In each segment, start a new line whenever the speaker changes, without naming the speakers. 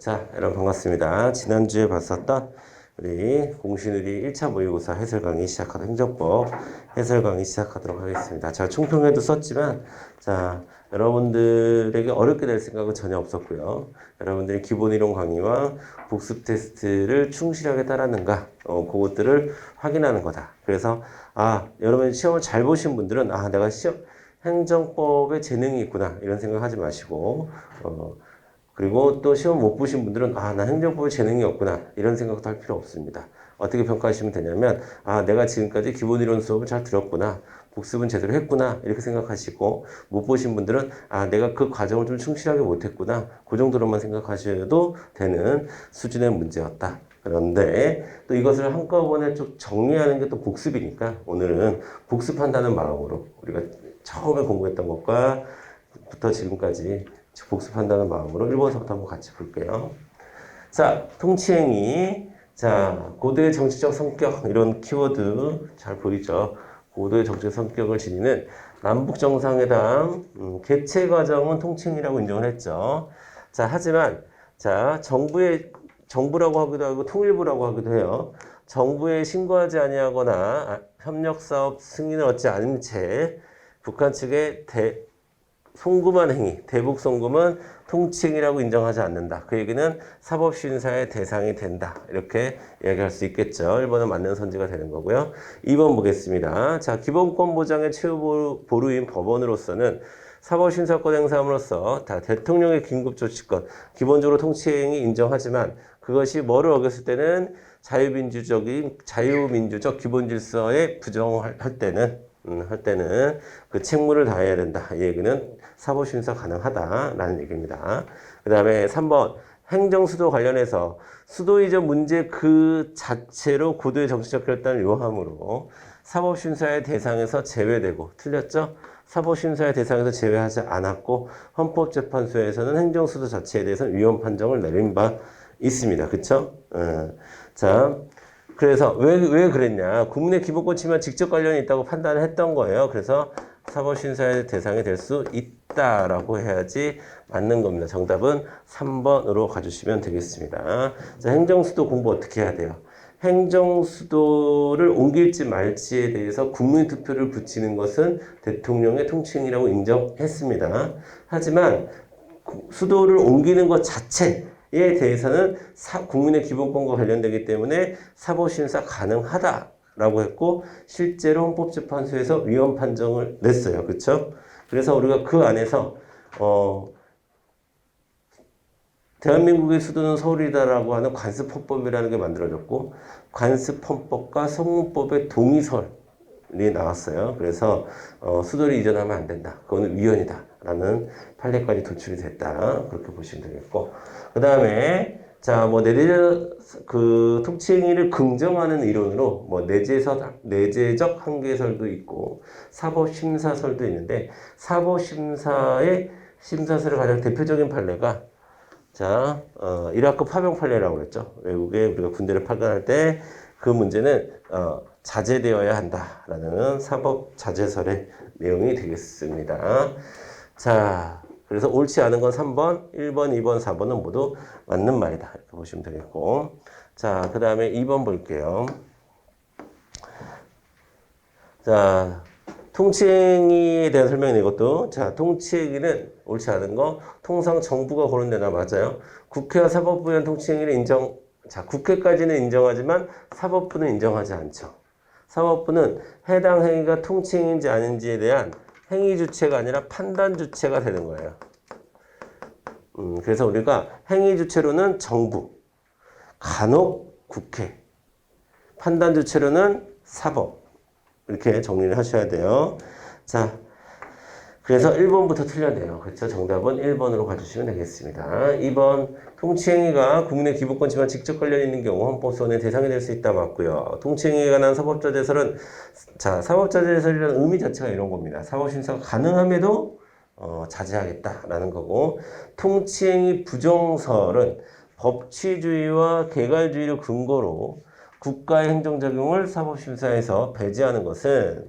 자, 여러분 반갑습니다. 지난주에 봤었던 우리 공신의리 1차 모의고사 해설 강의 시작하도록 행정법 해설 강의 시작하도록 하겠습니다. 제가 총평에도 썼지만 자, 여러분들에게 어렵게 될 생각은 전혀 없었고요. 여러분들이 기본 이론 강의와 복습 테스트를 충실하게 따랐는가 그것들을 확인하는 거다. 그래서 여러분 시험을 잘 보신 분들은 내가 행정법에 재능이 있구나 이런 생각하지 마시고 그리고 또 시험 못 보신 분들은 나 행정법에 재능이 없구나 이런 생각도 할 필요 없습니다. 어떻게 평가하시면 되냐면 내가 지금까지 기본이론 수업을 잘 들었구나, 복습은 제대로 했구나 이렇게 생각하시고, 못 보신 분들은 내가 그 과정을 좀 충실하게 못했구나, 그 정도로만 생각하셔도 되는 수준의 문제였다. 그런데 또 이것을 한꺼번에 좀 정리하는 게 또 복습이니까 오늘은 복습한다는 마음으로 우리가 처음에 공부했던 것과 부터 지금까지 복습한다는 마음으로 1번서부터 한번 같이 볼게요. 자, 통치행위. 자, 고도의 정치적 성격, 이런 키워드 잘 보이죠? 고도의 정치적 성격을 지니는 남북정상회담 개최 과정은 통치행위라고 인정을 했죠. 자, 하지만 자, 정부라고 하기도 하고 통일부라고 하기도 해요. 정부에 신고하지 아니하거나 협력사업 승인을 얻지 않은 채 북한 측에 송금한 행위, 대북 송금은 통치행위라고 인정하지 않는다. 그 얘기는 사법심사의 대상이 된다. 이렇게 이야기할 수 있겠죠. 1번은 맞는 선지가 되는 거고요. 2번 보겠습니다. 자, 기본권 보장의 최후 보루인 법원으로서는 사법심사권 행사함으로써 대통령의 긴급조치권, 기본적으로 통치행위 인정하지만 그것이 뭐를 어겼을 때는 자유민주적 기본질서에 부정할 때는 그 책무를 다해야 된다. 이 얘기는 사법심사 가능하다라는 얘기입니다. 그 다음에 3번 행정수도 관련해서 수도 이전 문제 그 자체로 고도의 정치적 결단을 요함으로 사법심사의 대상에서 제외되고, 틀렸죠? 사법심사의 대상에서 제외하지 않았고 헌법재판소에서는 행정수도 자체에 대해서는 위헌 판정을 내린 바 있습니다. 그쵸? 자, 그래서 왜 그랬냐? 국민의 기본권 침해와 직접 관련이 있다고 판단을 했던 거예요. 그래서 사법심사의 대상이 될 수 있다라고 해야지 맞는 겁니다. 정답은 3번으로 가주시면 되겠습니다. 자, 행정수도 공부 어떻게 해야 돼요? 행정수도를 옮길지 말지에 대해서 국민투표를 붙이는 것은 대통령의 통치행위라고 인정했습니다. 하지만 수도를 옮기는 것 자체에 대해서는 국민의 기본권과 관련되기 때문에 사법심사 가능하다라고 했고, 실제로 헌법재판소에서 위헌 판정을 냈어요. 그렇죠? 그래서 우리가 그 안에서 대한민국의 수도는 서울이다라고 하는 관습헌법이라는 게 만들어졌고, 관습헌법과 성문법의 동의설이 나왔어요. 그래서 수도를 이전하면 안 된다. 그거는 위헌이다. 라는 판례까지 도출이 됐다. 그렇게 보시면 되겠고. 그 다음에, 자, 그 통치행위를 긍정하는 이론으로 내재적 한계설도 있고, 사법심사설도 있는데, 사법심사의 심사설의 가장 대표적인 판례가 자, 이라크 파병 판례라고 그랬죠. 외국에 우리가 군대를 파견할 때 그 문제는 자제되어야 한다라는 사법 자제설의 내용이 되겠습니다. 자, 그래서 옳지 않은 건 3번, 1번, 2번, 4번은 모두 맞는 말이다. 이렇게 보시면 되겠고. 자, 그 다음에 2번 볼게요. 자, 통치행위에 대한 설명이 이것도. 자, 통치행위는 옳지 않은 거 통상 정부가 거론되나 맞아요. 국회와 사법부에 대한 통치행위를 국회까지는 인정하지만 사법부는 인정하지 않죠. 사법부는 해당 행위가 통치행위인지 아닌지에 대한 행위 주체가 아니라 판단 주체가 되는 거예요. 그래서 우리가 행위 주체로는 정부, 간혹 국회, 판단 주체로는 사법, 이렇게 정리를 하셔야 돼요. 자, 그래서 1번부터 틀렸네요. 그렇죠? 정답은 1번으로 가주시면 되겠습니다. 2번, 통치행위가 국민의 기본권 침해와 직접 관련 있는 경우 헌법소원의 대상이 될 수 있다. 맞고요. 통치행위에 관한 사법자제설은, 자, 사법자제설이라는 의미 자체가 이런 겁니다. 사법심사가 가능함에도 자제하겠다라는 거고, 통치행위 부정설은 법치주의와 개괄주의를 근거로 국가의 행정작용을 사법심사에서 배제하는 것은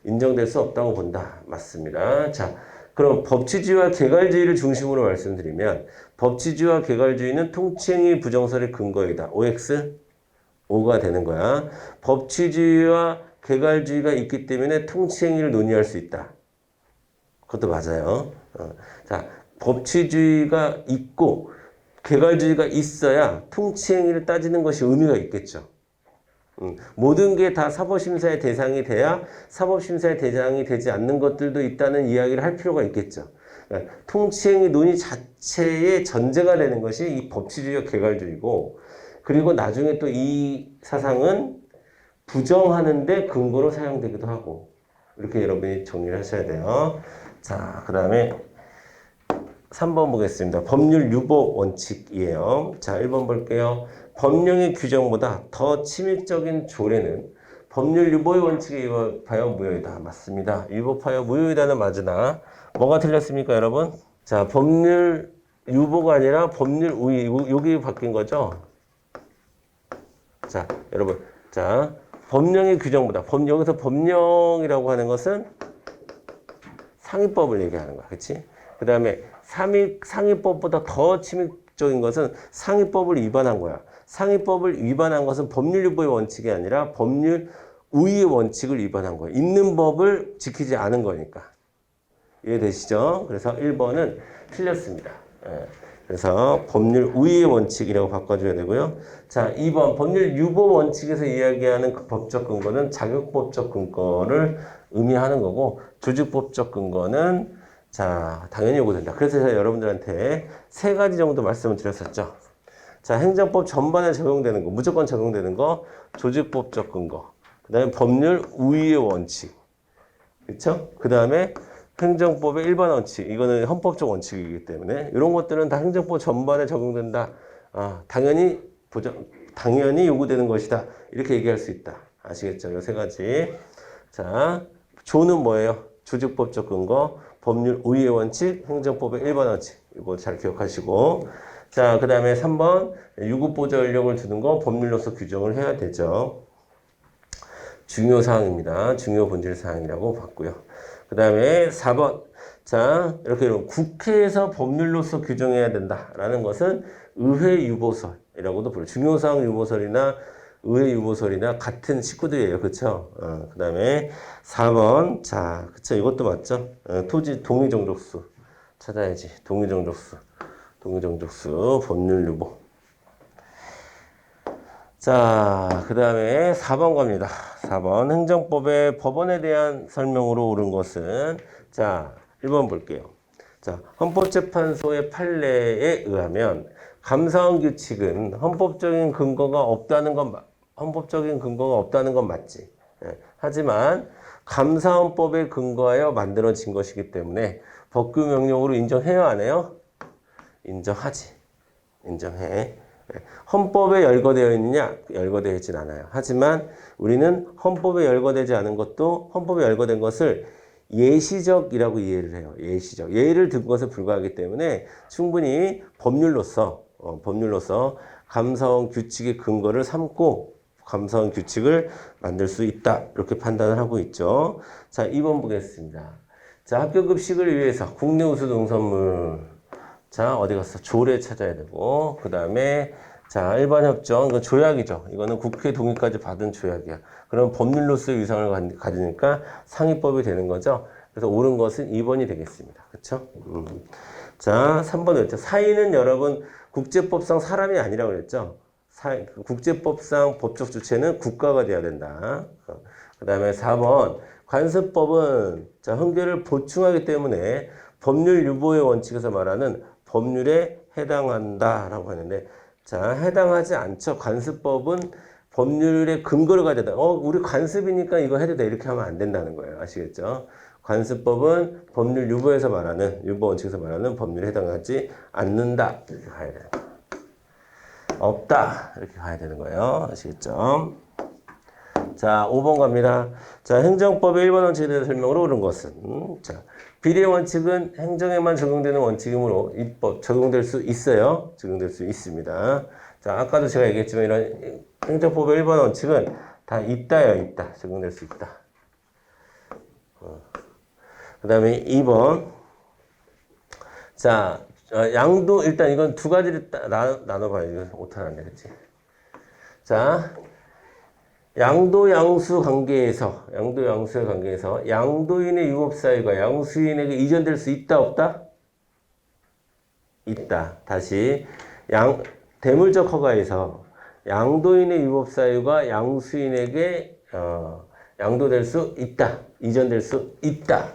인정될 수 없다고 본다. 맞습니다. 자, 그럼 법치주의와 개괄주의를 중심으로 말씀드리면 법치주의와 개괄주의는 통치행위 부정설의 근거이다. OX? O가 되는 거야. 법치주의와 개괄주의가 있기 때문에 통치행위를 논의할 수 있다. 그것도 맞아요. 자, 법치주의가 있고 개괄주의가 있어야 통치행위를 따지는 것이 의미가 있겠죠. 모든 게 다 사법심사의 대상이 돼야 사법심사의 대상이 되지 않는 것들도 있다는 이야기를 할 필요가 있겠죠. 그러니까 통치행위 논의 자체의 전제가 되는 것이 이 법치주의와 개괄주의고, 그리고 나중에 또 이 사상은 부정하는데 근거로 사용되기도 하고, 이렇게 여러분이 정리를 하셔야 돼요. 자, 그 다음에 3번 보겠습니다. 법률 유보 원칙이에요. 자, 1번 볼게요. 법령의 규정보다 더 침입적인 조례는 법률 유보의 원칙에 위법하여 무효이다. 맞습니다. 위법하여 무효이다는 맞으나 뭐가 틀렸습니까, 여러분? 자, 법률 유보가 아니라 법률 우위, 여기 바뀐 거죠? 자, 여러분. 자, 법령의 규정보다, 여기서 법령이라고 하는 것은 상위법을 얘기하는 거야. 그치? 그 다음에 상위법보다 더 침입적인 것은 상위법을 위반한 거야. 상위법을 위반한 것은 법률 유보의 원칙이 아니라 법률 우위의 원칙을 위반한 거야. 있는 법을 지키지 않은 거니까. 이해되시죠? 그래서 1번은 틀렸습니다. 예. 그래서 법률 우위의 원칙이라고 바꿔줘야 되고요. 자, 2번 법률 유보 원칙에서 이야기하는 그 법적 근거는 자격법적 근거를 의미하는 거고, 조직법적 근거는 자, 당연히 요구된다. 그래서 제가 여러분들한테 3가지 정도 말씀을 드렸었죠. 자, 행정법 전반에 적용되는 거, 무조건 적용되는 거, 조직법적 근거. 그 다음에 법률 우위의 원칙. 그렇죠? 그 다음에 행정법의 일반 원칙. 이거는 헌법적 원칙이기 때문에 이런 것들은 다 행정법 전반에 적용된다. 당연히 요구되는 것이다. 이렇게 얘기할 수 있다. 아시겠죠? 이 3가지. 자, 조는 뭐예요? 조직법적 근거, 법률 우위의 원칙, 행정법의 일반 원칙. 이거 잘 기억하시고. 자, 그 다음에 3번 유급보좌 권력을 두는 거 법률로서 규정을 해야 되죠. 중요사항입니다. 중요 본질사항이라고 봤고요. 그 다음에 4번. 자, 이렇게 국회에서 법률로서 규정해야 된다라는 것은 의회 유보설이라고도 불러요. 중요사항 유보설이나 의회 유보설이나 같은 식구들이에요. 그쵸? 그 다음에 4번. 자, 그쵸. 이것도 맞죠? 토지 동의정족수 찾아야지. 동의정족수, 법률 유보. 자, 그 다음에 4번 갑니다. 4번. 행정법의 법원에 대한 설명으로 옳은 것은, 자, 1번 볼게요. 자, 헌법재판소의 판례에 의하면 감사원 규칙은 헌법적인 근거가 없다는 건 맞지. 예. 하지만 감사원법에 근거하여 만들어진 것이기 때문에 법규 명령으로 인정해요, 안 해요? 인정하지. 인정해. 헌법에 열거되어 있느냐? 열거되어 있진 않아요. 하지만 우리는 헌법에 열거되지 않은 것도 헌법에 열거된 것을 예시적이라고 이해를 해요. 예시적. 예를 든 것에 불과하기 때문에 충분히 법률로서 감사원 규칙의 근거를 삼고 감사원 규칙을 만들 수 있다. 이렇게 판단을 하고 있죠. 자, 2번 보겠습니다. 자, 학교급식을 위해서 국내 우수 농산물. 자, 어디 갔어? 조례 찾아야 되고, 그 다음에, 자, 일반 협정, 이거 조약이죠. 이거는 국회 동의까지 받은 조약이야. 그럼 법률로서의 위상을 가지니까 상위법이 되는 거죠. 그래서 옳은 것은 2번이 되겠습니다. 그쵸? 자, 3번 그랬죠. 사인은 여러분, 국제법상 사람이 아니라고 그랬죠. 국제법상 법적 주체는 국가가 돼야 된다. 그 다음에 4번, 관습법은, 자, 헌결을 보충하기 때문에 법률 유보의 원칙에서 말하는 법률에 해당한다라고 하는데, 자, 해당하지 않죠. 관습법은 법률의 근거를 가져야 된다. 우리 관습이니까 이거 해도 돼. 이렇게 하면 안 된다는 거예요. 아시겠죠? 관습법은 법률 유보에서 말하는, 유보 원칙에서 말하는 법률에 해당하지 않는다. 이렇게 가야 돼요. 없다. 이렇게 가야 되는 거예요. 아시겠죠? 자, 5번 갑니다. 자, 행정법의 1번 원칙에 대한 설명으로 옳은 것은, 자, 비례 원칙은 행정에만 적용되는 원칙이므로 입법 적용될 수 있어요. 적용될 수 있습니다. 자, 아까도 제가 얘기했지만 이런 행정법의 1번 원칙은 다 있다요. 적용될 수 있다. 그 다음에 2번. 자, 양도, 일단 이건 두 가지를 나눠봐요. 이건 오타 안 되겠지. 자, 양도 양수 관계에서, 양도인의 유업 사유가 양수인에게 이전될 수 있다, 없다? 있다. 다시, 대물적 허가에서 양도인의 유업 사유가 양수인에게, 양도될 수 있다. 이전될 수 있다.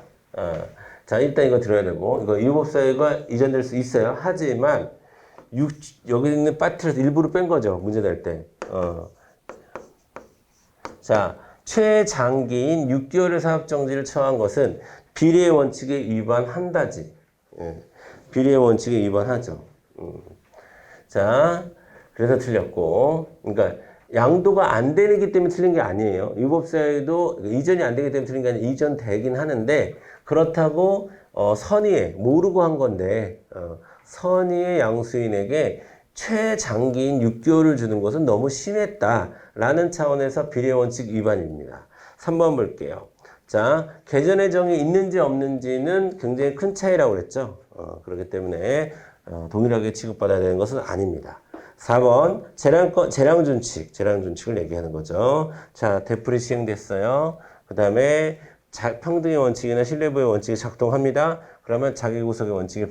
자, 일단 이거 들어야 되고, 이거 유업 사유가 이전될 수 있어요. 하지만, 여기 있는 파트에서 일부러 뺀 거죠. 문제 낼 때. 자, 최장기인 6개월의 사업정지를 처한 것은 비례의 원칙에 위반한다지. 예, 비례의 원칙에 위반하죠. 자, 그래서 틀렸고, 그러니까 양도가 안 되기 때문에 틀린 게 아니에요. 유법사유도 이전이 안 되기 때문에 틀린 게 아니라 이전되긴 하는데, 그렇다고 선의에 모르고 한 건데, 선의의 양수인에게 최장기인 6개월을 주는 것은 너무 심했다라는 차원에서 비례원칙 위반입니다. 3번 볼게요. 자, 개전의 정이 있는지 없는지는 굉장히 큰 차이라고 그랬죠. 그렇기 때문에 동일하게 취급받아야 되는 것은 아닙니다. 4번 재량준칙을 얘기하는 거죠. 자, 되풀이 시행됐어요. 그 다음에 평등의 원칙이나 신뢰부의 원칙이 작동합니다. 그러면 자기구속의 원칙이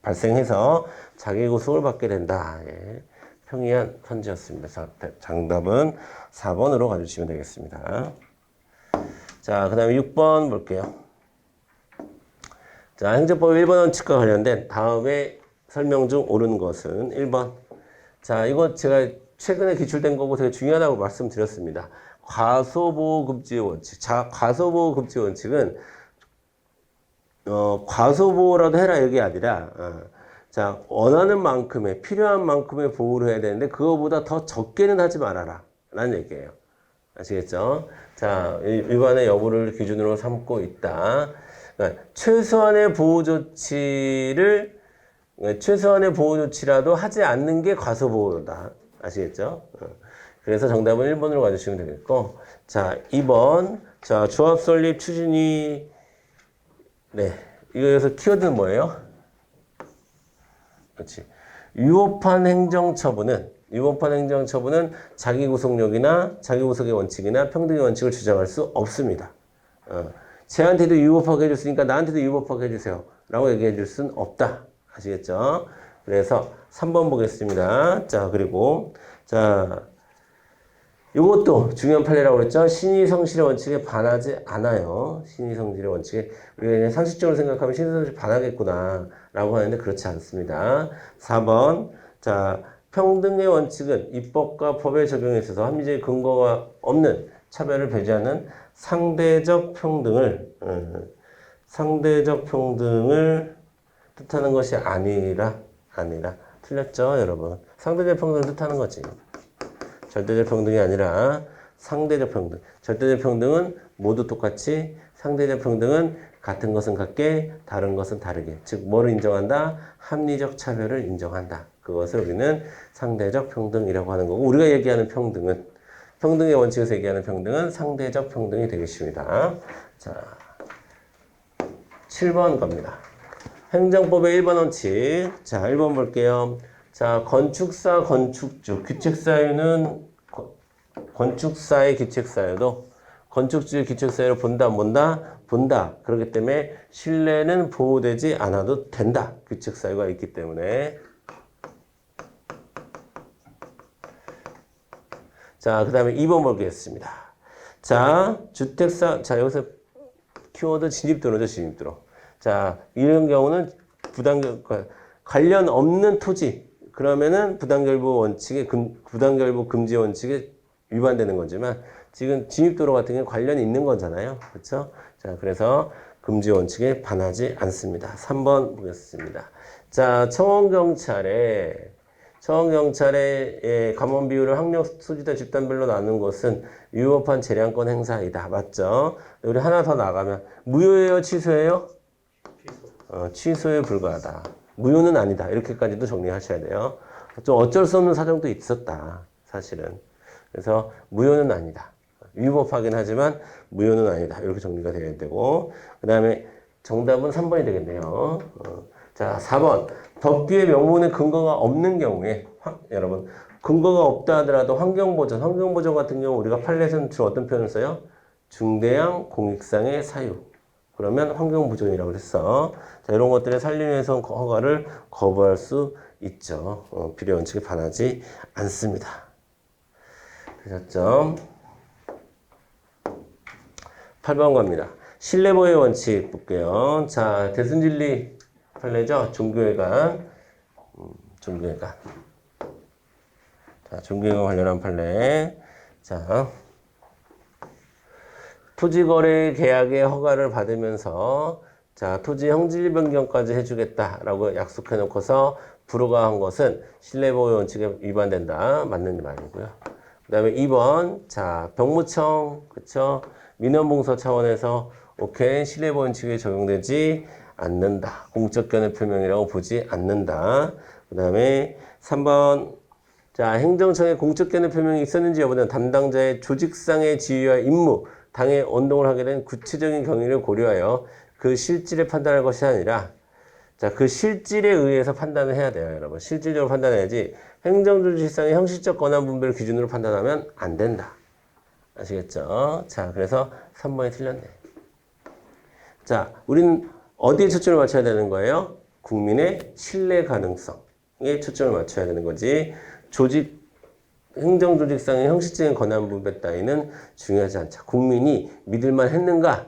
발생해서 자기구속을 받게 된다. 예. 평이한 선지였습니다. 정답은 4번으로 가주시면 되겠습니다. 자, 그 다음에 6번 볼게요. 자, 행정법 1번 원칙과 관련된 다음에 설명 중 옳은 것은 1번. 자, 이거 제가 최근에 기출된 거고 되게 중요하다고 말씀드렸습니다. 과소보호급지의 원칙. 자, 과소보호급지의 원칙은 과소보호라도 해라 이게 아니라 자, 원하는 만큼의 필요한 만큼의 보호를 해야 되는데 그거보다 더 적게는 하지 말아라 라는 얘기예요. 아시겠죠? 자, 위반의 여부를 기준으로 삼고 있다. 그러니까 최소한의 보호 조치라도 하지 않는 게 과소보호다. 아시겠죠? 그래서 정답은 1번으로 가주시면 되겠고, 자, 2번. 자, 조합 설립 추진이, 네. 이거에서 키워드는 뭐예요? 그렇지. 유법한 행정처분은 자기구속력이나 자기구속의 원칙이나 평등의 원칙을 주장할 수 없습니다. 쟤한테도 유법하게 해줬으니까 나한테도 유법하게 해주세요. 라고 얘기해 줄 수는 없다. 아시겠죠? 그래서 3번 보겠습니다. 자, 그리고, 자, 이것도 중요한 판례라고 그랬죠? 신의성실의 원칙에 반하지 않아요. 신의성실의 원칙에. 우리가 그냥 상식적으로 생각하면 신의성실에 반하겠구나. 라고 하는데 그렇지 않습니다. 4번. 자, 평등의 원칙은 입법과 법의 적용에 있어서 합리적인 근거가 없는 차별을 배제하는 상대적 평등을 뜻하는 것이 아니라. 틀렸죠, 여러분? 상대적 평등을 뜻하는 거지. 절대적 평등이 아니라 상대적 평등. 절대적 평등은 모두 똑같이, 상대적 평등은 같은 것은 같게, 다른 것은 다르게. 즉, 뭐를 인정한다? 합리적 차별을 인정한다. 그것을 우리는 상대적 평등이라고 하는 거고, 우리가 얘기하는 평등은, 평등의 원칙에서 얘기하는 평등은 상대적 평등이 되겠습니다. 자, 7번 겁니다. 행정법의 1번 원칙. 자, 1번 볼게요. 자, 건축사, 건축주. 규칙사유는 건축사의 규칙사유도 건축주의 규칙사유를 본다, 안 본다? 본다. 그렇기 때문에 신뢰는 보호되지 않아도 된다. 규칙사유가 있기 때문에. 자, 그 다음에 2번 보겠습니다. 자, 자, 여기서 키워드 진입도로죠, 진입도로. 자, 이런 경우는 관련 없는 토지. 그러면은 부당결부 원칙에, 부당결부 금지 원칙에 위반되는 거지만, 지금 진입도로 같은 경우는 관련이 있는 거잖아요. 그렇죠? 자, 그래서 금지 원칙에 반하지 않습니다. 3번 보겠습니다. 자, 청원경찰의 감원 비율을 학력 소지자 집단별로 나눈 것은 위법한 재량권 행사이다. 맞죠? 우리 하나 더 나가면 무효예요, 취소예요? 취소에 불과하다. 무효는 아니다. 이렇게까지도 정리하셔야 돼요. 좀 어쩔 수 없는 사정도 있었다. 사실은. 그래서 무효는 아니다. 위법하긴 하지만 무효는 아니다. 이렇게 정리가 되어야 되고, 그 다음에 정답은 3번이 되겠네요. 자, 4번. 법규의 명문의 근거가 없는 경우에, 여러분, 근거가 없다 하더라도 환경보전 같은 경우 우리가 판례에서는 주로 어떤 표현을 써요? 중대한 공익상의 사유. 그러면 환경보전이라고 했어. 자, 이런 것들을 살리기 위해서 허가를 거부할 수 있죠. 비례 원칙에 반하지 않습니다. 되셨죠? 8번 갑니다. 신뢰보호 원칙 볼게요. 자, 대순진리 판례죠. 종교회관. 종교회관. 자, 종교회관 관련한 판례. 자, 토지거래 계약의 허가를 받으면서 자, 토지 형질 변경까지 해주겠다라고 약속해 놓고서 불허가한 것은 신뢰보호 원칙에 위반된다. 맞는 말이고요. 그 다음에 2번. 자, 병무청, 그쵸? 민원봉서 차원에서 오케이. 신뢰보호 원칙에 적용되지 않는다. 공적 견해 표명이라고 보지 않는다. 그 다음에 3번. 자, 행정청에 공적 견해 표명이 있었는지 여부는 담당자의 조직상의 지위와 임무, 당의 운동을 하게 된 구체적인 경위를 고려하여 그 실질을 판단할 것이 아니라 자, 그 실질에 의해서 판단을 해야 돼요, 여러분. 실질적으로 판단해야지 행정조직상의 형식적 권한 분배를 기준으로 판단하면 안 된다. 아시겠죠? 자, 그래서 3번이 틀렸네. 자, 우린 어디에 초점을 맞춰야 되는 거예요? 국민의 신뢰 가능성에 초점을 맞춰야 되는 거지. 행정조직상의 형식적인 권한 분배 따위는 중요하지 않죠. 국민이 믿을만 했는가?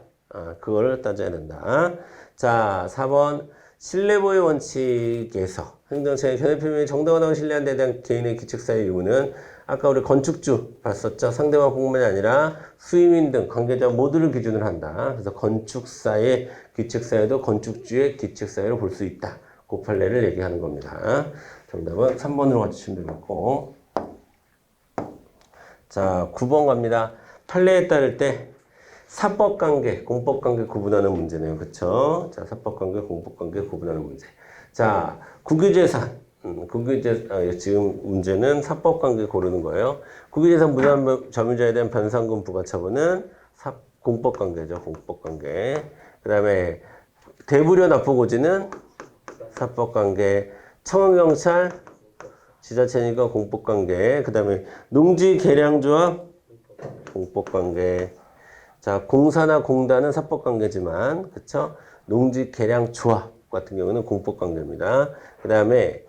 그거를 따져야 된다. 자, 4번. 신뢰보호 원칙에서 행정청의 견해 표명이 정당하다고 신뢰한 데 대한 개인의 규칙사의 요구는 아까 우리 건축주 봤었죠. 상대방뿐만이 아니라 수임인 등 관계자 모두를 기준으로 한다. 그래서 건축사의 규칙사유도 건축주의 규칙사유로 볼 수 있다. 그 판례를 얘기하는 겁니다. 정답은 3번으로 가주시면 되겠고. 자, 9번 갑니다. 판례에 따를 때 사법관계, 공법관계 구분하는 문제네요. 그쵸? 자, 사법관계, 공법관계 구분하는 문제. 자, 국유재산. 지금 문제는 사법관계 고르는 거예요. 국유재산 무단 점유자에 대한 변상금 부과 처분은 공법관계죠. 공법관계. 그 다음에 대부료 납부고지는 사법관계. 청원경찰, 지자체니까 공법관계. 그 다음에 농지계량조합, 공법관계. 자, 공사나 공단은 사법관계지만, 그쵸? 농지계량조합 같은 경우는 공법관계입니다. 그 다음에,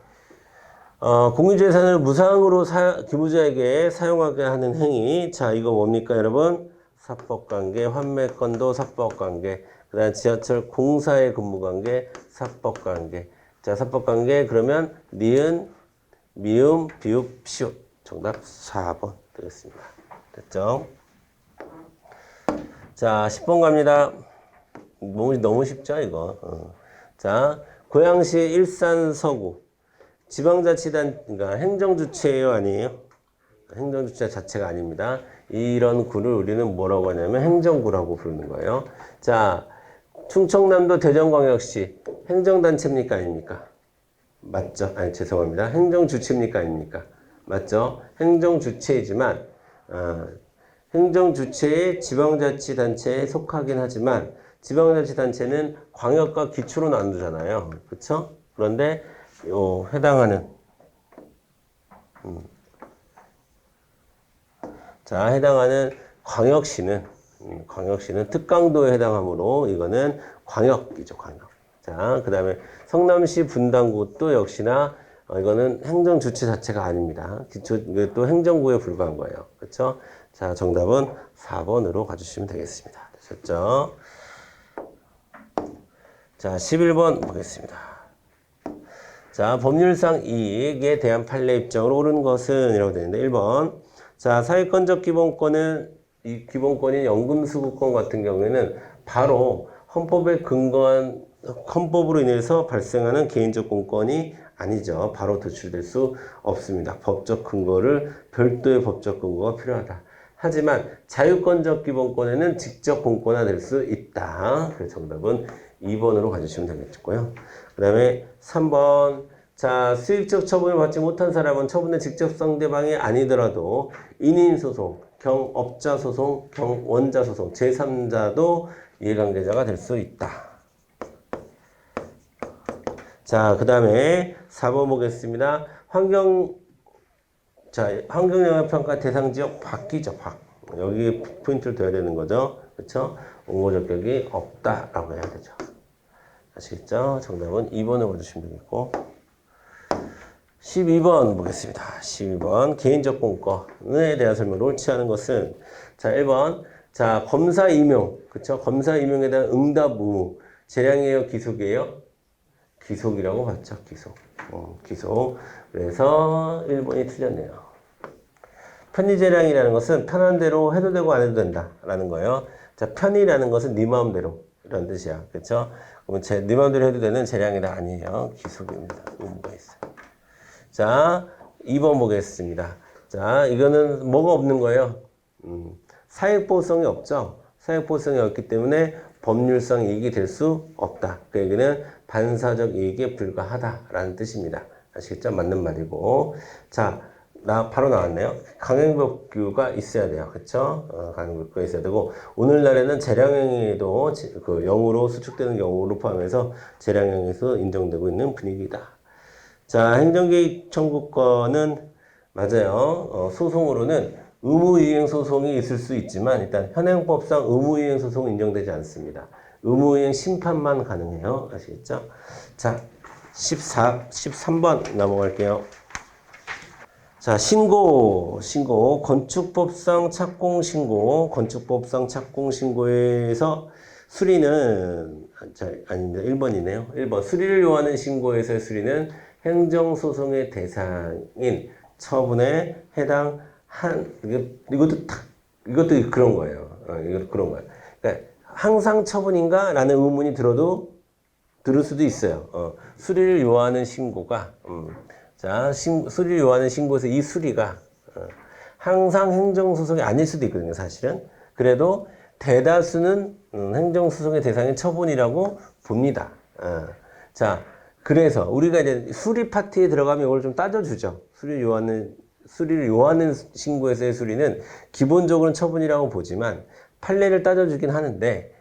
공유재산을 무상으로 기부자에게 사용하게 하는 행위. 자, 이거 뭡니까, 여러분? 사법관계, 환매건도 사법관계. 그 다음에 지하철 공사의 근무관계, 사법관계. 자, 사법관계, 그러면, 니은, 미음, 비읍, 시옷. 정답 4번 되겠습니다. 됐죠? 자, 10번 갑니다. 너무 쉽죠, 이거. 자, 고양시 일산 서구. 지방자치단, 그러니까 행정주체예요, 아니에요? 행정주체 자체가 아닙니다. 이런 구를 우리는 뭐라고 하냐면 행정구라고 부르는 거예요. 자, 충청남도 대전광역시 행정단체입니까, 아닙니까? 맞죠? 아니, 죄송합니다. 행정주체입니까, 아닙니까? 맞죠? 행정주체이지만, 행정주체의 지방자치단체에 속하긴 하지만 지방자치단체는 광역과 기초로 나누잖아요. 그쵸? 그런데 해당하는 자, 해당하는 광역시는 특강도에 해당하므로 이거는 광역이죠. 광역. 자, 그 다음에 성남시 분당구도 역시나 이거는 행정주체 자체가 아닙니다. 또 행정구에 불과한 거예요. 그쵸? 자, 정답은 4번으로 가주시면 되겠습니다. 되셨죠? 자, 11번 보겠습니다. 자, 법률상 이익에 대한 판례 입장으로 옳은 것은 이라고 되어 있는데 1번. 자, 사회권적 기본권은 이 기본권인 연금수급권 같은 경우에는 바로 헌법에 근거한 헌법으로 인해서 발생하는 개인적 공권이 아니죠. 바로 도출될 수 없습니다. 법적 근거를 별도의 법적 근거가 필요하다. 하지만 자유권적 기본권에는 직접 공권화될 수 있다. 그래서 정답은 2번으로 가주시면 되겠고요. 그 다음에 3번. 자, 수익적 처분을 받지 못한 사람은 처분의 직접 상대방이 아니더라도 인인소송, 경업자소송, 경원자소송, 제3자도 이해관계자가 될 수 있다. 자, 그 다음에 4번 보겠습니다. 환경영향평가 대상지역 바뀌죠. 여기 포인트를 둬야 되는 거죠. 그렇죠? 온도적격이 없다라고 해야 되죠. 아시겠죠? 정답은 2번으로 봐주시면 되겠고. 12번 보겠습니다. 12번 개인적 공권에 대한 설명을 옳지 않은 것은 자 1번 자 검사 임용 그쵸? 검사 임용에 대한 응답 의무 재량이에요 기속이에요? 기속이라고 봤죠. 기속 그래서 1번이 틀렸네요. 편의재량이라는 것은 편한 대로 해도 되고 안 해도 된다라는 거예요. 자 편의라는 것은 네 마음대로 이런 뜻이야. 그쵸? 그러면 네 마음대로 해도 되는 재량이다 아니에요. 기속입니다. 의무가 있어요. 자, 2번 보겠습니다. 자, 이거는 뭐가 없는 거예요? 사익보호성이 없죠? 사익보호성이 없기 때문에 법률상 이익이 될 수 없다. 그 얘기는 반사적 이익에 불과하다라는 뜻입니다. 아시겠죠? 맞는 말이고. 자, 바로 나왔네요. 강행법규가 있어야 돼요. 그쵸? 강행법규가 있어야 되고, 오늘날에는 재량행위도 그 0으로 수축되는 경우로 포함해서 재량행위에서 인정되고 있는 분위기다. 자, 행정개입 청구권은 맞아요. 소송으로는 의무이행 소송이 있을 수 있지만 일단 현행법상 의무이행 소송은 인정되지 않습니다. 의무이행 심판만 가능해요. 아시겠죠? 자, 13번 넘어갈게요. 자, 신고. 건축법상 착공신고에서 수리는, 아닙니다. 1번이네요. 1번. 수리를 요하는 신고에서의 수리는 행정소송의 대상인 처분에 해당한, 이것도 그런 거예요. 이것도 그런 거예요. 그러니까 항상 처분인가? 라는 의문이 들을 수도 있어요. 수리를 요하는 신고가, 수리를 요하는 신고에서 이 수리가, 항상 행정소송이 아닐 수도 있거든요, 사실은. 그래도 대다수는 행정소송의 대상인 처분이라고 봅니다. 자, 그래서 우리가 이제 수리 파트에 들어가면 이걸 좀 따져주죠. 수리를 요하는 신고에서의 수리는 기본적으로는 처분이라고 보지만 판례를 따져주긴 하는데,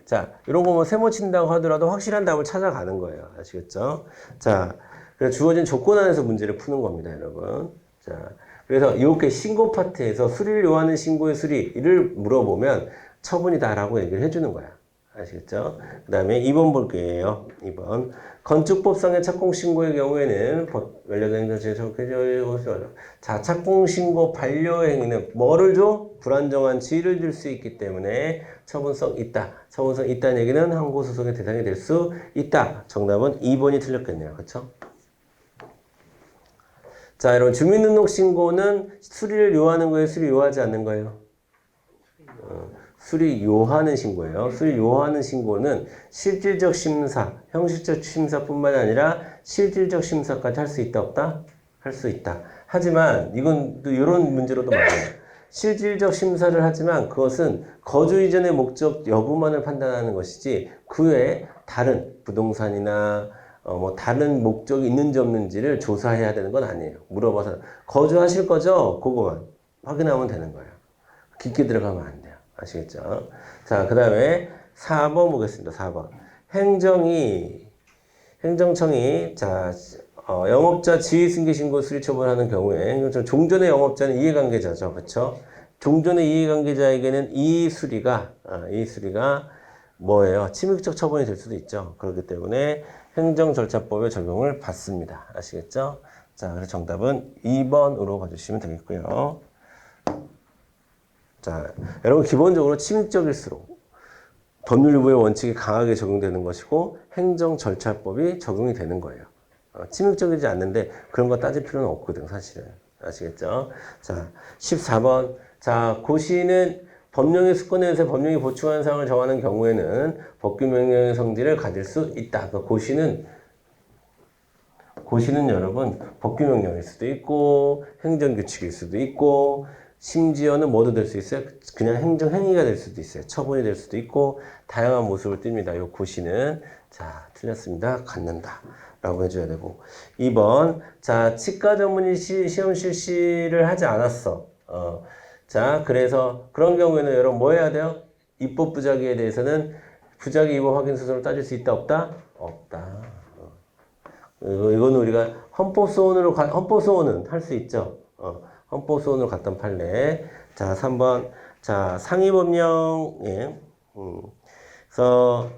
자, 이런 거 뭐 세모 친다고 하더라도 확실한 답을 찾아가는 거예요. 아시겠죠? 자, 그래서 주어진 조건 안에서 문제를 푸는 겁니다, 여러분. 자, 그래서 이렇게 신고 파트에서 수리를 요하는 신고의 수리를 물어보면 처분이다라고 얘기를 해주는 거야. 아시겠죠? 그 다음에 2번 볼게요. 2번. 건축법상의 착공신고의 경우에는 자, 착공신고 반려행위는 뭐를 줘? 불안정한 지위를 줄 수 있기 때문에 처분성 있다. 처분성 있다는 얘기는 항고소송의 대상이 될 수 있다. 정답은 2번이 틀렸겠네요. 그쵸? 자, 여러분, 주민등록신고는 수리를 요하는 거예요? 수리 요하지 않는 거예요? 수리 요하는 신고예요. 수리 요하는 신고는 실질적 심사, 형식적 심사뿐만 아니라 실질적 심사까지 할 수 있다, 없다? 할 수 있다. 하지만 이건 또 이런 문제로도 많아요. 실질적 심사를 하지만 그것은 거주 이전의 목적 여부만을 판단하는 것이지 그 외에 다른 부동산이나 뭐 다른 목적이 있는지 없는지를 조사해야 되는 건 아니에요. 물어봐서 거주하실 거죠? 그거만 확인하면 되는 거예요. 깊게 들어가면 안 돼요. 아시겠죠? 자, 그 다음에 4번 보겠습니다. 4번. 행정청이, 자, 영업자 지위승계 신고 수리 처분하는 경우에, 종전의 영업자는 이해관계자죠. 그쵸? 종전의 이해관계자에게는 이 수리가 뭐예요? 침입적 처분이 될 수도 있죠. 그렇기 때문에 행정절차법의 적용을 받습니다. 아시겠죠? 자, 그래서 정답은 2번으로 봐주시면 되겠고요. 자, 여러분 기본적으로 침입적일수록 법률부의 원칙이 강하게 적용되는 것이고 행정절차법이 적용이 되는 거예요. 침입적이지 않는데 그런 거 따질 필요는 없거든 사실은. 아시겠죠? 자, 14번. 자, 고시는 법령의 수권에 의해서 법령이 보충하는 사항을 정하는 경우에는 법규명령의 성질을 가질 수 있다. 그 고시는 여러분 법규명령일 수도 있고 행정규칙일 수도 있고 심지어는 뭐도 될 수 있어요? 그냥 행정행위가 될 수도 있어요. 처분이 될 수도 있고 다양한 모습을 띱니다. 요 고시는 자 틀렸습니다. 갖는다 라고 해줘야 되고 2번 자 치과 전문의 시험 실시를 하지 않았어. 자 그래서 그런 경우에는 여러분 뭐 해야 돼요? 입법 부작위에 대해서는 부작위 입법 확인 수준을 따질 수 있다 없다? 없다. 이거는 우리가 헌법소원은 할 수 있죠. 헌법소원으로 갔던 판례. 자, 3번. 자, 상위법령에, 그래서,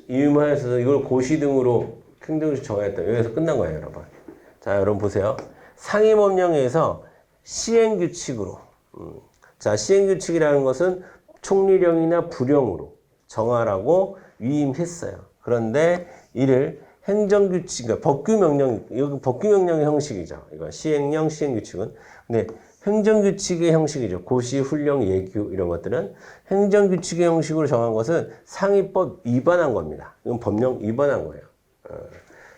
이유마에서 이걸 고시 등으로 행정규칙 정하였다. 여기서 끝난 거예요, 여러분. 자, 여러분 보세요. 상임법령에서 시행규칙으로. 자, 시행규칙이라는 것은 총리령이나 부령으로 정하라고 위임했어요. 그런데 이를 행정규칙, 그러니까 법규명령, 이거 법규명령의 형식이죠. 이건 시행령, 시행규칙은. 근데 행정규칙의 형식이죠. 고시, 훈령, 예규 이런 것들은 행정규칙의 형식으로 정한 것은 상위법 위반한 겁니다. 이건 법령 위반한 거예요.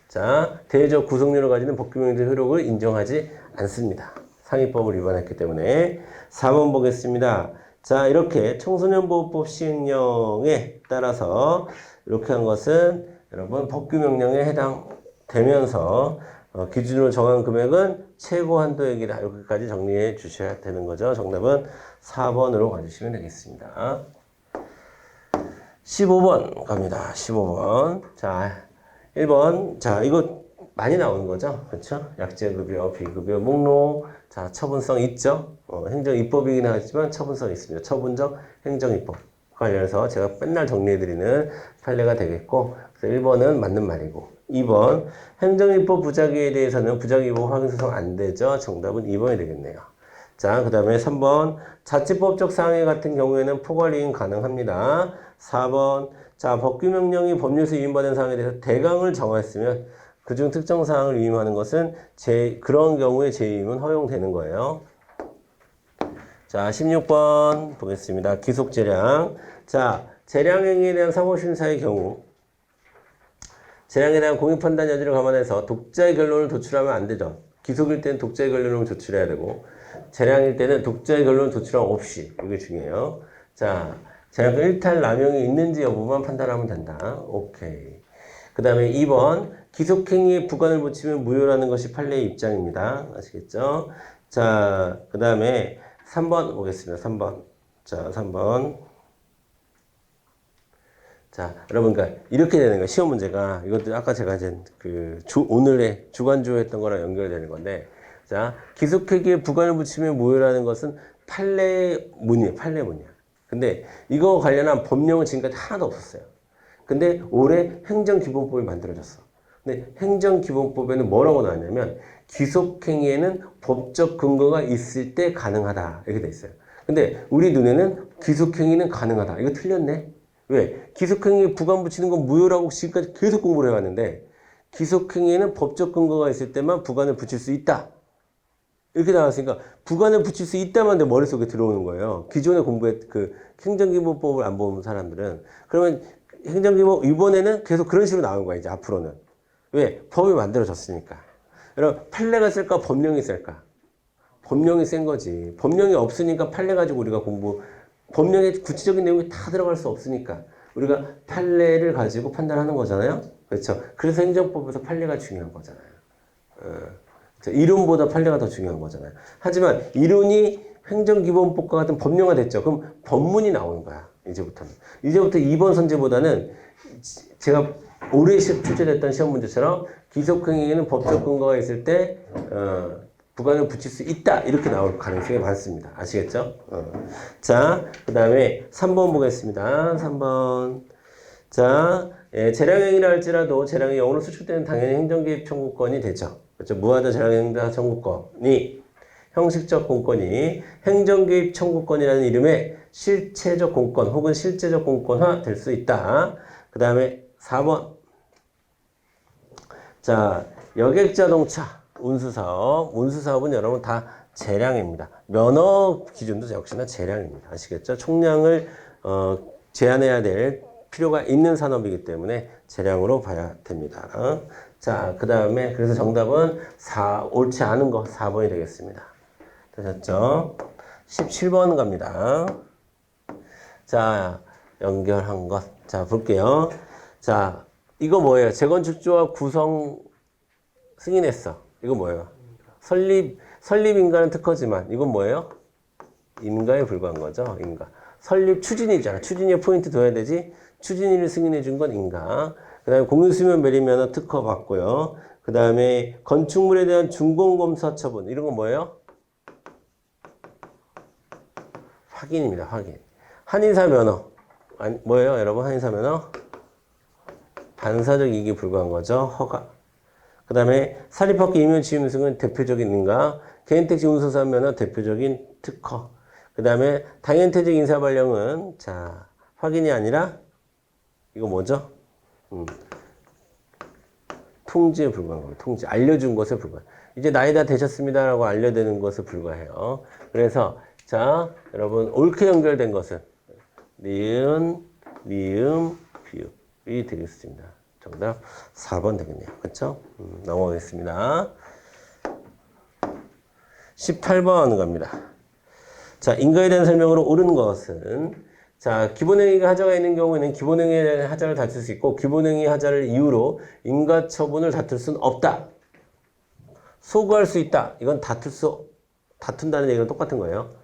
자, 대외적 구속력을 가지는 법규명령의 효력을 인정하지 않습니다. 상위법을 위반했기 때문에 4번 보겠습니다. 자, 이렇게 청소년보호법 시행령에 따라서 이렇게 한 것은 여러분 법규명령에 해당되면서 기준으로 정한 금액은 최고 한도액이다. 이렇게까지 정리해 주셔야 되는 거죠. 정답은 4번으로 가주시면 되겠습니다. 15번 갑니다. 15번. 자, 1번. 자, 이거 많이 나오는 거죠. 그렇죠? 약제급여, 비급여, 목록. 자, 처분성 있죠? 행정입법이긴 하지만 처분성 있습니다. 처분적 행정입법 관련해서 제가 맨날 정리해드리는 판례가 되겠고, 그래서 1번은 맞는 말이고, 2번 행정입법 부작위에 대해서는 부작위법 확인 소송 안 되죠. 정답은 2번이 되겠네요. 자, 그 다음에 3번 자치법적 상해 같은 경우에는 포괄이행 가능합니다. 4번 자, 법규명령이 법률에서 위임받은 사항에 대해서 대강을 정하였으면 그중 특정 사항을 위임하는 것은 그런 경우에 재위임은 허용되는 거예요. 자, 16번 보겠습니다. 기속재량. 자, 재량행위에 대한 사무심사의 경우 재량에 대한 공익판단 여지를 감안해서 독자의 결론을 도출하면 안 되죠. 기속일 때는 독자의 결론을 도출해야 되고 재량일 때는 독자의 결론을 도출함 없이. 이게 중요해요. 자, 재량 일탈 남용이 있는지 여부만 판단하면 된다. 오케이. 그 다음에 2번 기속행위에 부관을 붙이면 무효라는 것이 판례의 입장입니다. 아시겠죠? 자, 그 다음에 3번 보겠습니다. 3번. 자, 3번. 자, 여러분, 그러니까 이렇게 되는 거예요. 시험 문제가. 이것도 아까 제가 이제 오늘의 주관주어 했던 거랑 연결되는 건데, 자, 기속행위에 부관을 붙이면 무효라는 것은 판례문이에요. 판례문이야. 근데 이거 관련한 법령은 지금까지 하나도 없었어요. 근데 올해 행정기본법이 만들어졌어. 근데 행정기본법에는 뭐라고 나왔냐면 기속행위에는 법적 근거가 있을 때 가능하다. 이렇게 돼 있어요. 근데 우리 눈에는 기속행위는 가능하다. 이거 틀렸네. 왜? 기속행위에 부관 붙이는 건 무효라고 지금까지 계속 공부를 해왔는데 기속행위에는 법적 근거가 있을 때만 부관을 붙일 수 있다. 이렇게 나왔으니까 부관을 붙일 수 있다만 내 머릿속에 들어오는 거예요. 기존에 공부했 행정기본법을 안 본 사람들은. 그러면 행정기본 이번에는 계속 그런 식으로 나오는 거야. 이제 앞으로는. 왜? 법이 만들어졌으니까. 여러분 판례가 쓸까 법령이 쓸까? 법령이 센 거지. 법령이 없으니까 판례 가지고 우리가 법령에 구체적인 내용이 다 들어갈 수 없으니까 우리가 판례를 가지고 판단하는 거잖아요. 그렇죠? 그래서 행정법에서 판례가 중요한 거잖아요. 이론보다 판례가 더 중요한 거잖아요. 하지만 이론이 행정기본법과 같은 법령화 됐죠. 그럼 법문이 나오는 거야. 이제부터는. 이제부터 2번 선제보다는 제가 올해 출제됐던 시험 문제처럼 기속행위에는 법적 근거가 있을 때 부관을 붙일 수 있다. 이렇게 나올 가능성이 많습니다. 아시겠죠? 자, 그 다음에 3번 보겠습니다. 3번. 자, 재량행위라 할지라도 재량이 영으로 수출되는 당연히 행정개입 청구권이 되죠. 그렇죠? 무하자 재량행위자 청구권이 형식적 공권이 행정개입 청구권이라는 이름의 실체적 공권 혹은 실제적 공권화 될 수 있다. 그 다음에 4번. 자, 여객자동차 운수사업. 운수사업은 여러분 다 재량입니다. 면허 기준도 역시나 재량입니다. 아시겠죠? 총량을 제한해야 될 필요가 있는 산업이기 때문에 재량으로 봐야 됩니다. 자, 그 다음에 그래서 정답은 옳지 않은 거 4번이 되겠습니다. 되셨죠? 17번 갑니다. 자, 연결한 것. 자, 볼게요. 자, 이거 뭐예요? 재건축조합 구성 승인했어. 이거 뭐예요? 설립인가는 특허지만 이건 뭐예요? 인가에 불과한 거죠. 인가. 설립 추진이잖아. 추진위에 포인트 둬야 되지. 추진위를 승인해 준 건 인가. 그 다음에 공유수면 매립면허 특허 받고요. 그 다음에 건축물에 대한 준공검사 처분. 이런 건 뭐예요? 확인입니다. 확인. 한인사 면허. 아니, 뭐예요, 여러분? 한인사 면허? 반사적 이익이 불과한 거죠. 허가. 그 다음에 사립학교 임용 취임 승은 대표적인 인가. 개인택지 운송사 면허 대표적인 특허. 그 다음에 당연퇴직 인사 발령은 자 확인이 아니라 이거 뭐죠? 통지에 불과한 겁니다. 통지. 알려준 것에 불과해요. 이제 나이 다 되셨습니다라고 알려드리는 것에 불과해요. 그래서 자 여러분 옳게 연결된 것은 니은, 미음, 비읍이 되겠습니다. 정답 4번 되겠네요. 그렇죠? 넘어가겠습니다. 18번 갑니다. 자, 인가에 대한 설명으로 옳은 것은 자, 기본행위가 하자가 있는 경우에는 기본행위 하자를 다툴 수 있고 기본행위 하자를 이유로 인가 처분을 다툴 수는 없다. 소구할 수 있다. 이건 다툰다는 얘기랑 똑같은 거예요.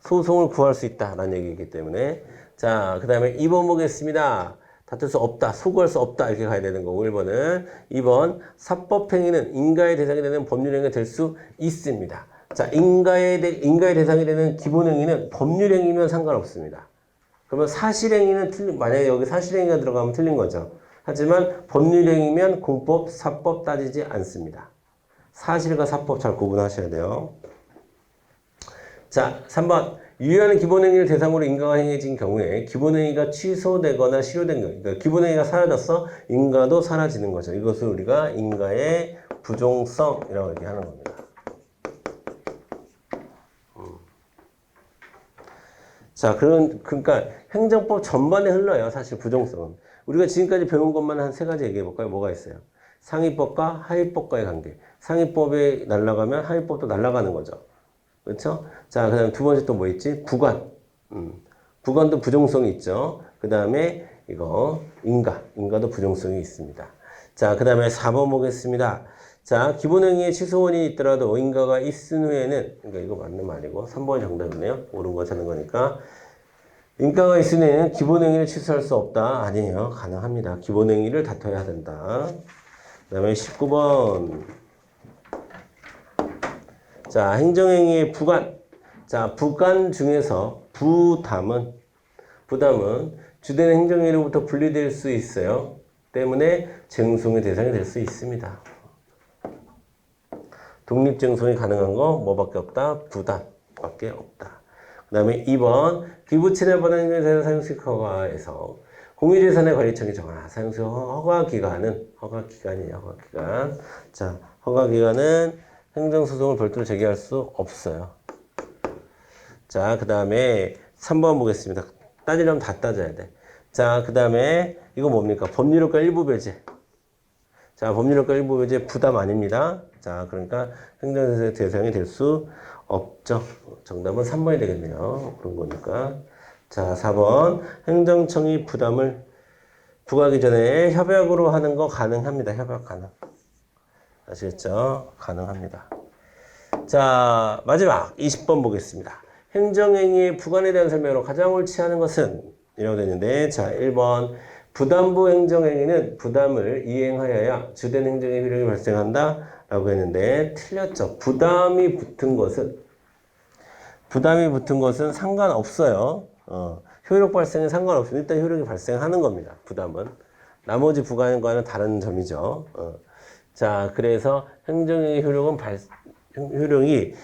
소송을 구할 수 있다라는 얘기이기 때문에 자, 그 다음에 2번 보겠습니다. 다툴 수 없다. 소구할 수 없다. 이렇게 가야 되는 거고 1번은 2번 사법행위는 인가의 대상이 되는 법률행위가 될 수 있습니다. 자, 인가의 대상이 되는 기본행위는 법률행위면 상관없습니다. 그러면 사실행위는 만약에 여기 사실행위가 들어가면 틀린 거죠. 하지만 법률행위면 공법, 사법 따지지 않습니다. 사실과 사법 잘 구분하셔야 돼요. 자, 3번. 유효한 기본행위를 대상으로 인가가 행해진 경우에 기본행위가 취소되거나 실효된 경우, 그러니까 기본행위가 사라졌어, 인가도 사라지는 거죠. 이것을 우리가 인가의 부종성이라고 얘기하는 겁니다. 자, 그러니까 행정법 전반에 흘러요. 사실 부종성은. 우리가 지금까지 배운 것만 한 3가지 얘기해 볼까요? 뭐가 있어요? 상위법과 하위법과의 관계. 상위법이 날아가면 하위법도 날아가는 거죠. 그렇죠? 자, 그 다음에 두 번째 또 뭐 있지? 부관. 부관도 부종성이 있죠. 그 다음에 이거 인가도 부종성이 있습니다. 자, 그 다음에 4번 보겠습니다. 자, 기본행위의 취소원이 있더라도 인가가 있은 후에는, 그러니까 이거 맞는 말이고 3번이 정답이네요. 옳은 거 찾는 거니까. 인가가 있은 후에는 기본행위를 취소할 수 없다. 아니에요. 가능합니다. 기본행위를 다퉈야 된다. 그 다음에 19번. 자, 행정행위의 부관. 자, 부관 중에서 부담은 주된 행정행위로부터 분리될 수 있어요. 때문에 쟁송의 대상이 될 수 있습니다. 독립쟁송이 가능한 거 뭐밖에 없다? 부담밖에 없다. 그 다음에 2번 기부채를 받은 행정재산 사용식 허가에서 공유재산의 관리청이 정한 사용식 허가기간이에요. 허가기간. 자, 허가기간은 행정소송을 별도로 제기할 수 없어요. 자, 그 다음에 3번 보겠습니다. 따지려면 다 따져야 돼. 자, 그 다음에 이거 뭡니까? 법률효과 일부 배제. 자, 법률효과 일부 배제 부담 아닙니다. 자, 그러니까 행정재산의 대상이 될 수 없죠. 정답은 3번이 되겠네요. 그런 거니까. 자, 4번 행정청이 부담을 부과하기 전에 협약으로 하는 거 가능합니다. 협약 가능. 아시겠죠? 가능합니다. 자, 마지막 20번 보겠습니다. 행정행위의 부관에 대한 설명으로 가장 옳지 않은 것은 이라고 되는데, 자, 1번 부담부 행정행위는 부담을 이행하여야 주된 행정의 효력이 발생한다 라고 했는데 틀렸죠. 부담이 붙은 것은 상관없어요. 효력 발생에 상관없어요. 일단 효력이 발생하는 겁니다. 부담은. 나머지 부관과는 다른 점이죠. 자, 그래서 행정의 효력이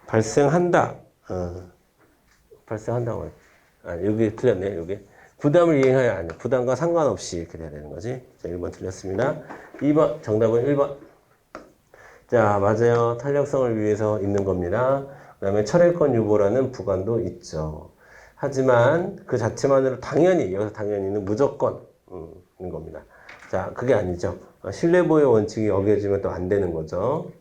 발생한다. 발생한다고. 여기 틀렸네, 여기. 부담을 이행하여 아니야. 부담과 상관없이 이렇게 돼야 되는 거지. 자, 1번 틀렸습니다. 2번, 정답은 1번. 자, 맞아요. 탄력성을 위해서 있는 겁니다. 그 다음에 철회권 유보라는 부관도 있죠. 하지만 그 자체만으로 여기서 당연히는 무조건, 인 겁니다. 자, 그게 아니죠. 신뢰보호 원칙이 어겨지면 또 안 되는 거죠.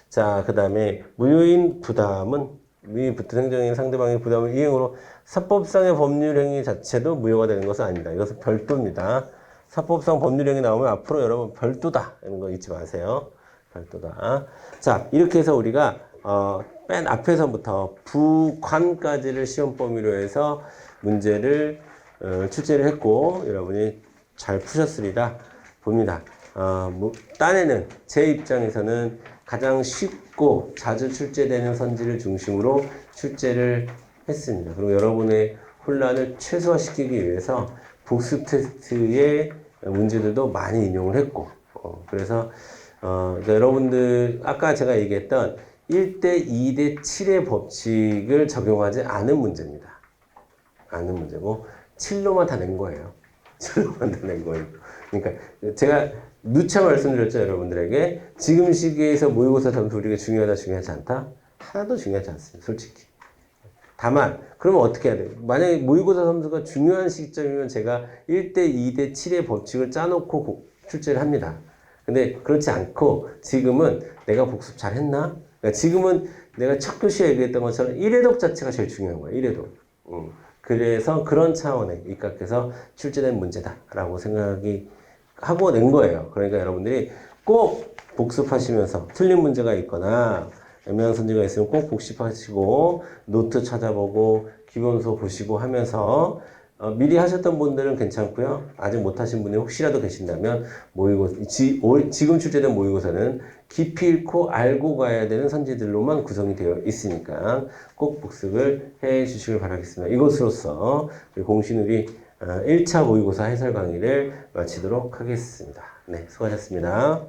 자, 그 다음에 무효인 부담은 위 붙은 행정행위 상대방의 부담을 이행으로 사법상의 법률행위 자체도 무효가 되는 것은 아니다. 이것은 별도입니다. 사법상 법률행위 나오면 앞으로 여러분 별도다. 이런 거 잊지 마세요. 별도다. 자, 이렇게 해서 우리가 맨 앞에서부터 부관까지를 시험 범위로 해서 문제를 출제를 했고 여러분이 잘 푸셨으리라 봅니다. 딴에는 제 입장에서는 가장 쉽고 자주 출제되는 선지를 중심으로 출제를 했습니다. 그리고 여러분의 혼란을 최소화시키기 위해서 복습 테스트의 문제들도 많이 인용을 했고, 그래서 여러분들 아까 제가 얘기했던 1대 2대 7의 법칙을 적용하지 않은 문제입니다. 않은 문제고 7로만 다 낸 거예요. 7로만 다 낸 거예요. 그러니까 제가 누차 말씀드렸죠, 여러분들에게. 지금 시기에서 모의고사 점수 우리가 중요하다, 중요하지 않다? 하나도 중요하지 않습니다, 솔직히. 다만 그러면 어떻게 해야 돼요? 만약에 모의고사 점수가 중요한 시점이면 제가 1대 2대 7의 법칙을 짜놓고 출제를 합니다. 근데 그렇지 않고 지금은 내가 복습 잘했나? 그러니까 지금은 내가 첫 교시에 얘기했던 것처럼 1회독 자체가 제일 중요한 거예요. 1회독. 그래서 그런 차원에 입각해서 출제된 문제다라고 생각이 하고 낸 거예요. 그러니까 여러분들이 꼭 복습하시면서 틀린 문제가 있거나 애매한 선지가 있으면 꼭 복습하시고 노트 찾아보고 기본서 보시고 하면서 미리 하셨던 분들은 괜찮고요. 아직 못하신 분이 혹시라도 계신다면 지금 출제된 모의고사는 깊이 읽고 알고 가야 되는 선지들로만 구성이 되어 있으니까 꼭 복습을 해 주시길 바라겠습니다. 이것으로써 우리 공신우리 1차 모의고사 해설 강의를 마치도록 하겠습니다. 네, 수고하셨습니다.